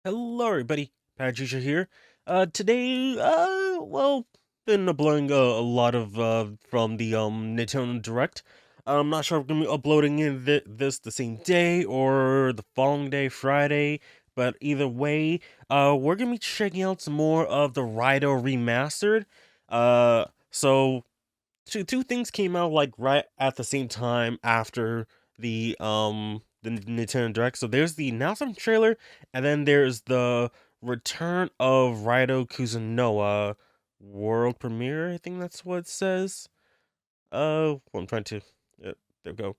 Hello, everybody. Patricia here. Today, been uploading a lot of from the Nintendo Direct. I'm not sure if I'm gonna be uploading this the same day or the following day, Friday. But either way, we're gonna be checking out some more of the Raidou Remastered. So two things came out like right at the same time after the Nintendo Direct. So there's the announcement trailer, and then there's the return of Raidou Kuzunoa world premiere. I think that's what it says. I'm trying to. There we go.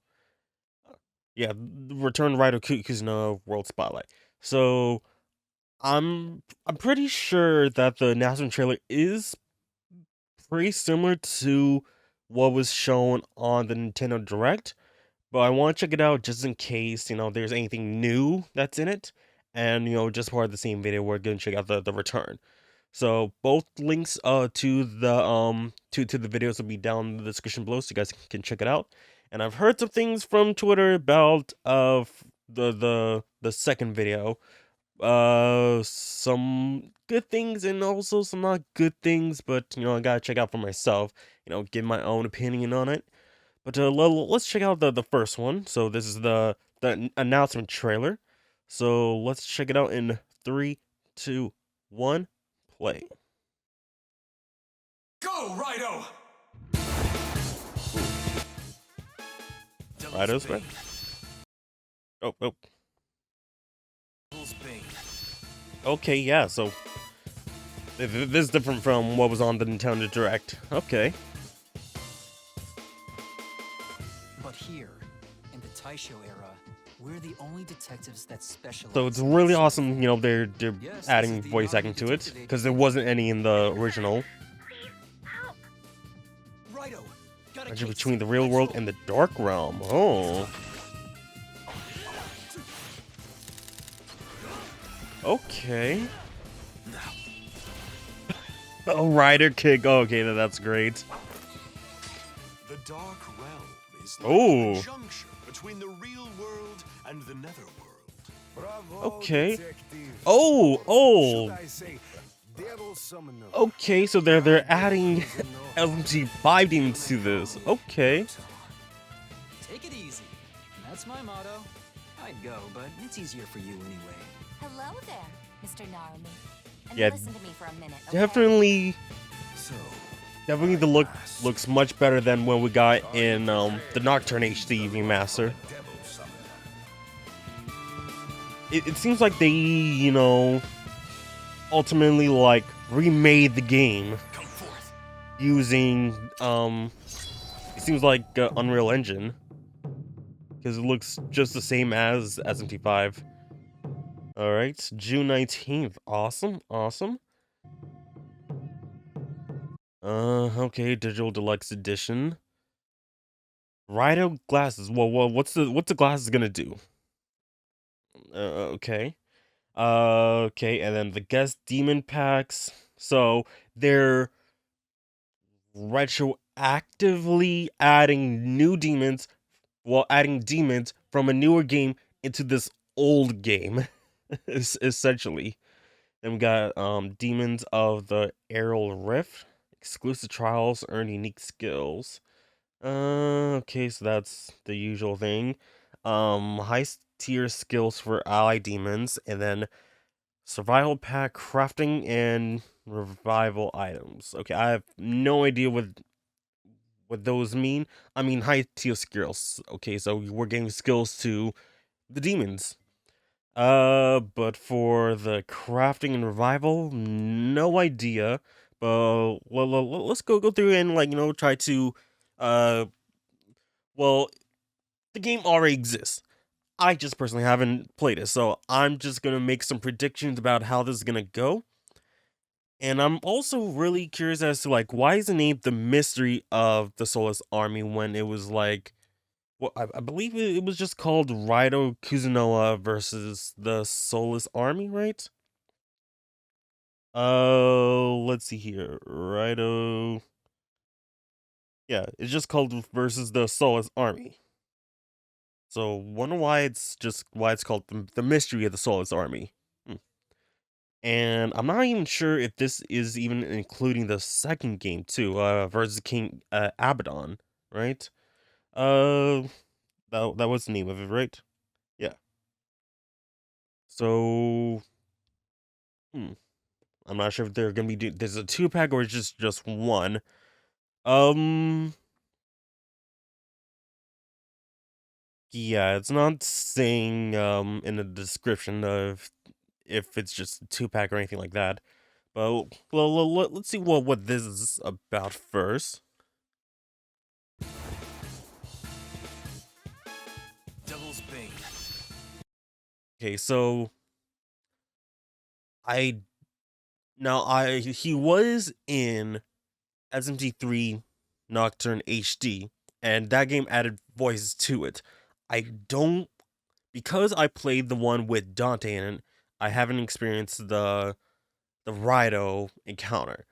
Yeah, return Raidou Kuzunoa world spotlight. So I'm pretty sure that the announcement trailer is pretty similar to what was shown on the Nintendo Direct, but I want to check it out just in case, there's anything new that's in it. And, just part of the same video, we're gonna check out the return. So both links to the videos will be down in the description below so you guys can check it out. And I've heard some things from Twitter about the second video, some good things and also some not good things, but I gotta check out for myself, give my own opinion on it. But let's check out the first one. So this is the announcement trailer. So let's check it out in 3, 2, 1, play. Go, Raidou! Raidou's back. Oh. Okay, yeah, so this is different from what was on the Nintendo Direct. Okay. But here, in the Taisho era, we're the only detectives that specialize. So it's really awesome, they're adding voice acting to it, because there wasn't any in the original. Between the real world and the dark realm. Oh. Okay. Oh, Rider kick. Oh, okay, that's great. The dark realm is like the junction between the real world and the netherworld. Okay. Oh. Okay, so they're adding LMG5 demons to this. Okay. Take it easy. That's my motto. I'd go, but it's easier for you anyway. Hello there, Mr. Narumi. And Yeah, listen to me for a minute, okay? Definitely the looks much better than when we got in the Nocturne HD remaster. It seems like they, ultimately like remade the game using it seems like Unreal Engine, because it looks just the same as SMT5. All right, June 19th. Awesome. Okay, digital deluxe edition. Raidou glasses. Well, what's the glasses gonna do? Okay. Okay, and then the guest demon packs. So they're retroactively adding new demons, adding demons from a newer game into this old game, essentially. Then we got demons of the Aerial Rift, exclusive trials, earn unique skills. Okay, so that's the usual thing. High tier skills for ally demons, and then survival pack, crafting, and revival items. Okay, I have no idea what those mean. I mean high tier skills. Okay, so we're getting skills to the demons. But for the crafting and revival, no idea. But let's go through and try to well, the game already exists. I just personally haven't played it, so I'm just gonna make some predictions about how this is gonna go. And I'm also really curious as to why is it named the Mystery of the Soulless Army when it was well, I believe it was just called Raidou Kuzunoa versus the Soulless Army, right? Let's see here. Raidou. Yeah, it's just called versus the Soulless Army. So wonder why it's called the Mystery of the Soulless Army. And I'm not even sure if this is even including the second game too, versus King Abaddon, right? Uh, that was the name of it, right? Yeah. So, hmm, I'm not sure if they're gonna be there's a 2-pack or it's just one. Um, yeah, it's not saying in the description of if it's just a 2-pack or anything like that. But let's see what this is about first. Devil's Bane. Okay, so I he was in SMT3 Nocturne HD, and that game added voices to it. I don't because I played the one with Dante in it. I haven't experienced the Raidou encounter.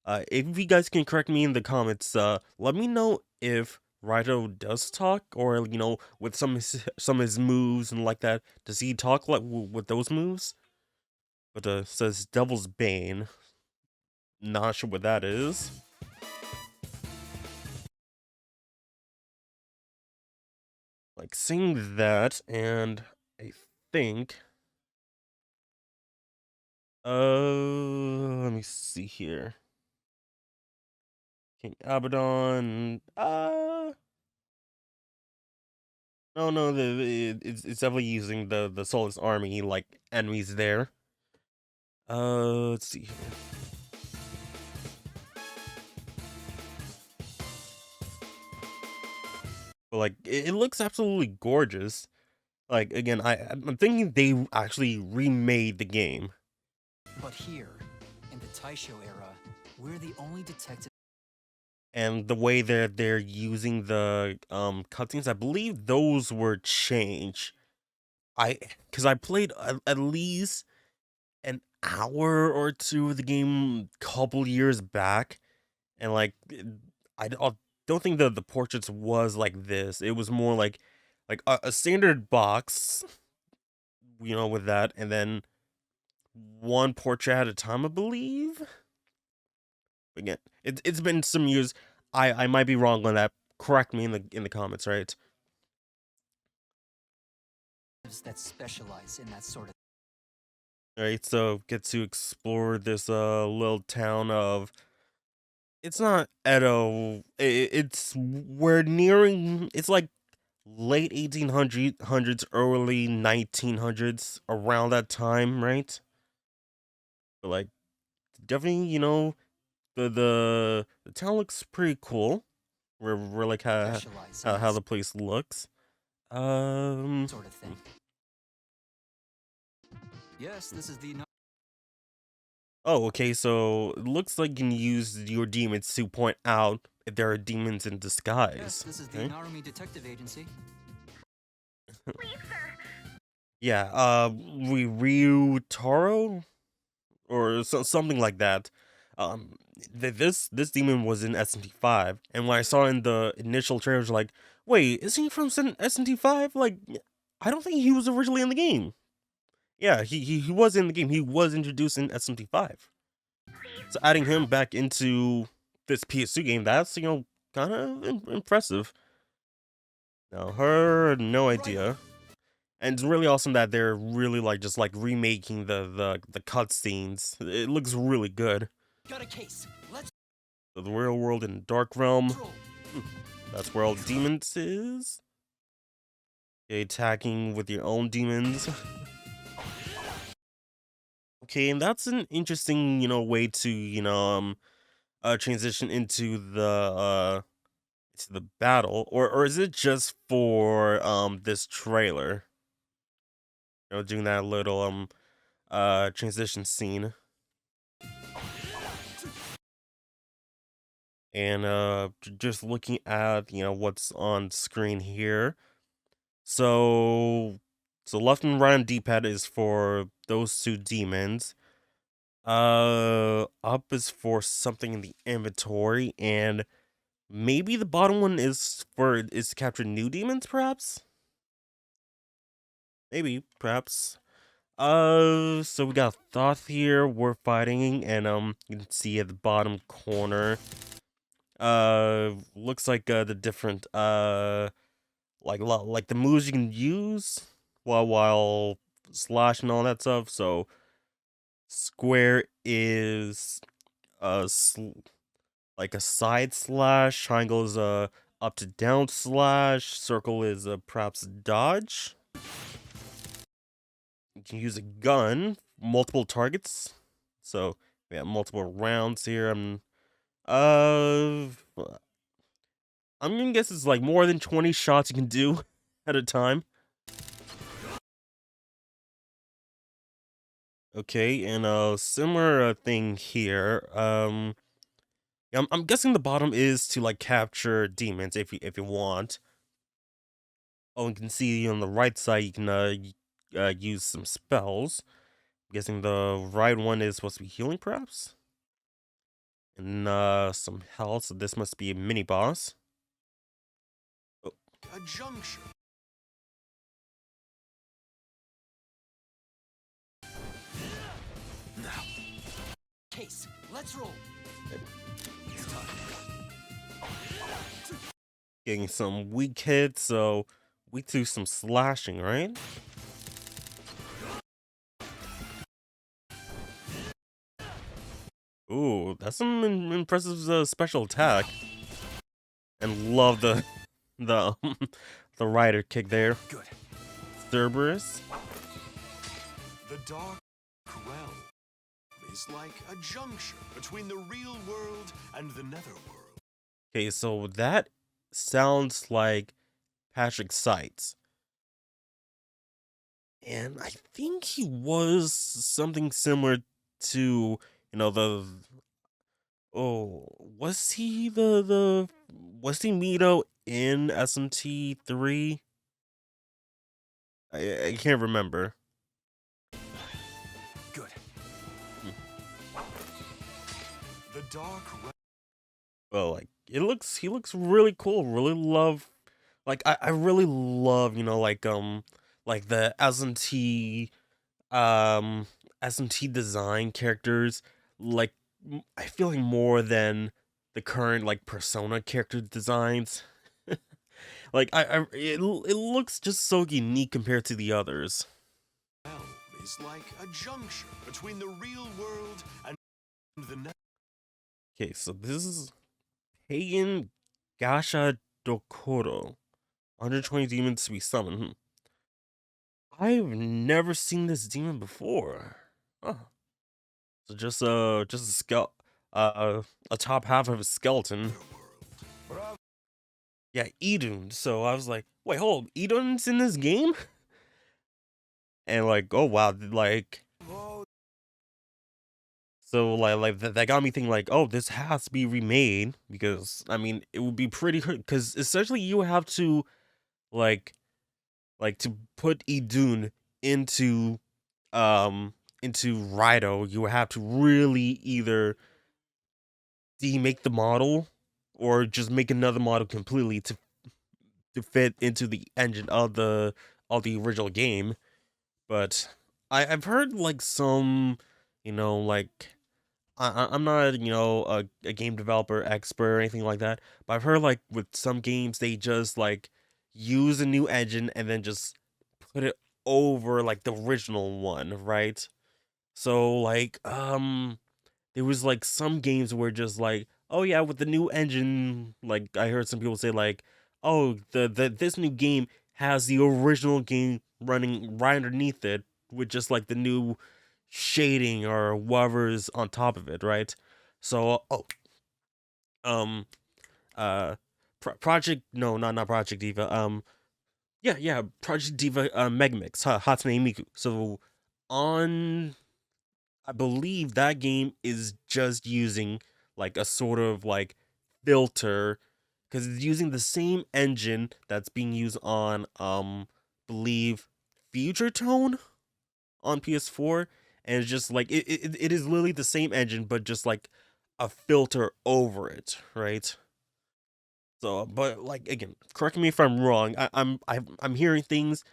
If you guys can correct me in the comments, let me know if Raidou does talk, or with some of his moves and like that. Does he talk like with those moves? But says Devil's Bane. Not sure what that is. Like seeing that, and I think let me see here. King Abaddon. No, it's definitely using the Soulless army like enemies there. Let's see here. But like it looks absolutely gorgeous. Like again, I'm thinking they actually remade the game. But here, in the Taisho era, we're the only detective. And the way they're using the cutscenes, I believe those were changed. Because I played at least an hour or two of the game a couple years back, and like I don't think the portraits was like this. It was more like a standard box, with that, and then one portrait at a time, I believe. Again, it's been some years. I might be wrong on that. Correct me in the comments, right? That specialize in that sort of. All right, so get to explore this little town of. It's not Edo. It's we're nearing. It's like late 1800s, early 1900s, around that time, right? But like definitely, the town looks pretty cool. We're like Specialize in how that the place looks. sort of thing. Yes, this is the. Oh, okay. So it looks like you can use your demons to point out if there are demons in Yes, disguise. this is the Okay. Narumi Detective Agency. Yeah. Ryu Taro or something like that. Um, this demon was in SMT5, and when I saw in the initial trailers, like, wait, is he from SMT5? Like, I don't think he was originally in the game. Yeah, he was in the game. He was introduced in SMT5. So adding him back into this PS2 game, that's kind of impressive. Now her, no idea. And it's really awesome that they're really just remaking the cutscenes. It looks really good. Got a case. Let's The real world and dark realm. roll. That's where all demons is. Okay, attacking with your own demons. Okay, and that's an interesting, way to, transition into the battle, or is it just for this trailer? Doing that little transition scene. And just looking at what's on screen here. So left and right on D-pad is for those two demons. Up is for something in the inventory, and maybe the bottom one is to capture new demons, perhaps. Maybe, perhaps. So we got Thoth here. We're fighting, and you can see at the bottom corner. Looks like the different like the moves you can use while slashing and all that stuff. So square is uh like a side slash. Triangle is a up to down slash. Circle is a perhaps dodge. You can use a gun, multiple targets. So we have multiple rounds here. Uh, I'm gonna guess it's like more than 20 shots you can do at a time. Okay, and a similar thing here. Yeah, I'm guessing the bottom is to like capture demons if you want. Oh, you can see on the right side you can use some spells. I'm guessing the right one is supposed to be healing, perhaps, and some health. So this must be a mini boss. Oh, A juncture. Now. Case, let's roll. It's time. getting some weak hits, so we do some slashing, right? Ooh, that's some impressive special attack. And love the the rider kick there. Good. Cerberus. The dark realm is like a juncture between the real world and the netherworld. Okay, so that sounds like Patrick Seitz. And I think he was something similar to, the was he was he Mito in SMT3? I can't remember. Good. The dark realm. Well, like he looks really cool. Really love, like I really love, like the SMT design characters. Like I feel like more than the current like Persona character designs. Like it looks just so unique compared to the others. Is like a juncture between the real world and the netherworld. Okay, so this is Pagan Gasha Dokoro. 120 demons to be summoned. I've never seen this demon before. Huh. So just a a top half of a skeleton. Yeah, Idun. So I was like, wait, hold, Idun's in this game? And like, oh wow, like, so that got me thinking like, oh, this has to be remade because I mean it would be pretty because essentially you have to like to put Idun into into Raidou, you have to really either demake the model or just make another model completely to fit into the engine of the original game. But I've heard like some, like I'm not a game developer expert or anything like that, but I've heard like with some games they just like use a new engine and then just put it over like the original one, right? So like there was like some games where just like, oh yeah, with the new engine, like I heard some people say like, oh the this new game has the original game running right underneath it with just like the new shading or whatever's on top of it, right? So um Project, no, not Project Diva, yeah, Project Diva Megamix, Hatsune Miku. So on, I believe that game is just using like a sort of like filter because it's using the same engine that's being used on believe Future Tone on PS4, and it's just like it is literally the same engine but just like a filter over it, right? So, but like again, correct me if I'm wrong. I'm hearing things,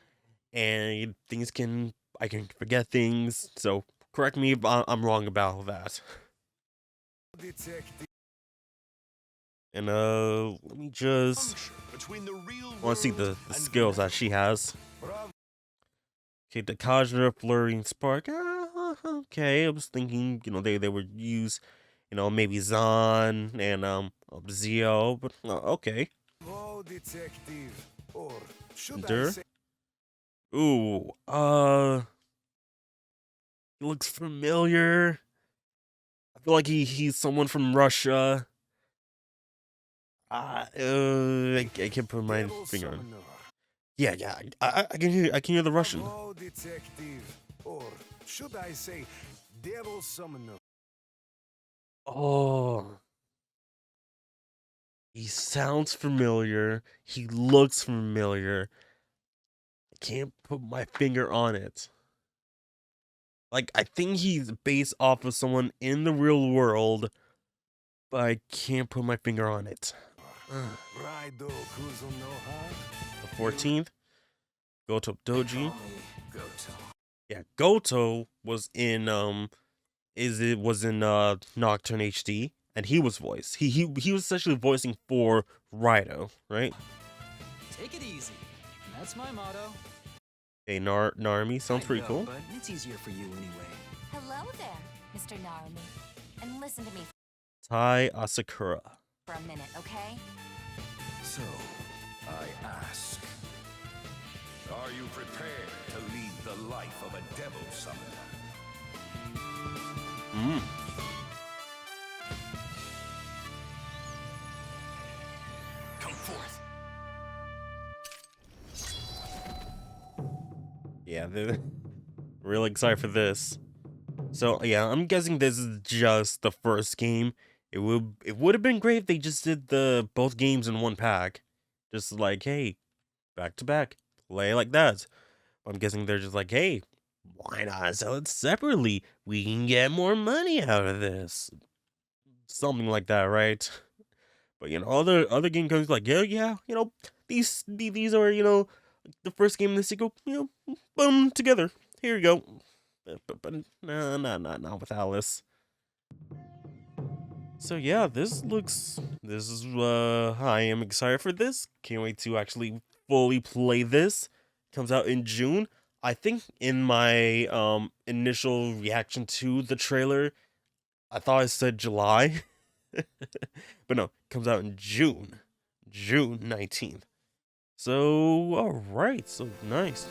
and things can I can forget things. So correct me if I'm wrong about that. And let me just Juncture between the real want to see world the and skills that she has. Okay, the Kajra, Flurry, Spark. Okay, I was thinking, they would use, maybe Zahn and Zio, but okay. Oh, detective. Or should I Dur. say Ooh, he looks familiar. I feel like he's someone from Russia. I can't put my devil finger on. summoner? Yeah, yeah, I can hear the Russian. Oh, detective. Or should I say devil summoner? Oh, he sounds familiar. He looks familiar. I can't put my finger on it. Like, I think he's based off of someone in the real world, but I can't put my finger on it. Raidou Remastered? The 14th, Goto Doji. Call me Goto. Yeah, Goto was in was in Nocturne HD, and he was voiced. He was essentially voicing for Raidou, right? Take it easy. That's my motto. Hey, Narumi sounds I'd pretty go, cool. but it's easier for you anyway. Hello there, Mr. Narumi. And listen to me Tai Asakura. for a minute, okay? So, I ask, are you prepared to lead the life of a devil summoner? Mm. Come forth. Yeah, they're really excited for this. So yeah, I'm guessing this is just the first game. It would have been great if they just did the both games in one pack. Just like, hey, back to back, play like that. I'm guessing they're just like, hey, why not sell it separately? We can get more money out of this. Something like that, right? But other game companies like, yeah, these are the first game and the sequel, boom together. Here you go. But no, not with Alice. So yeah, this is I am excited for this. Can't wait to actually fully play this. Comes out in June. I think in my initial reaction to the trailer, I thought it said July. But no, comes out in June. June 19th. So alright, so nice.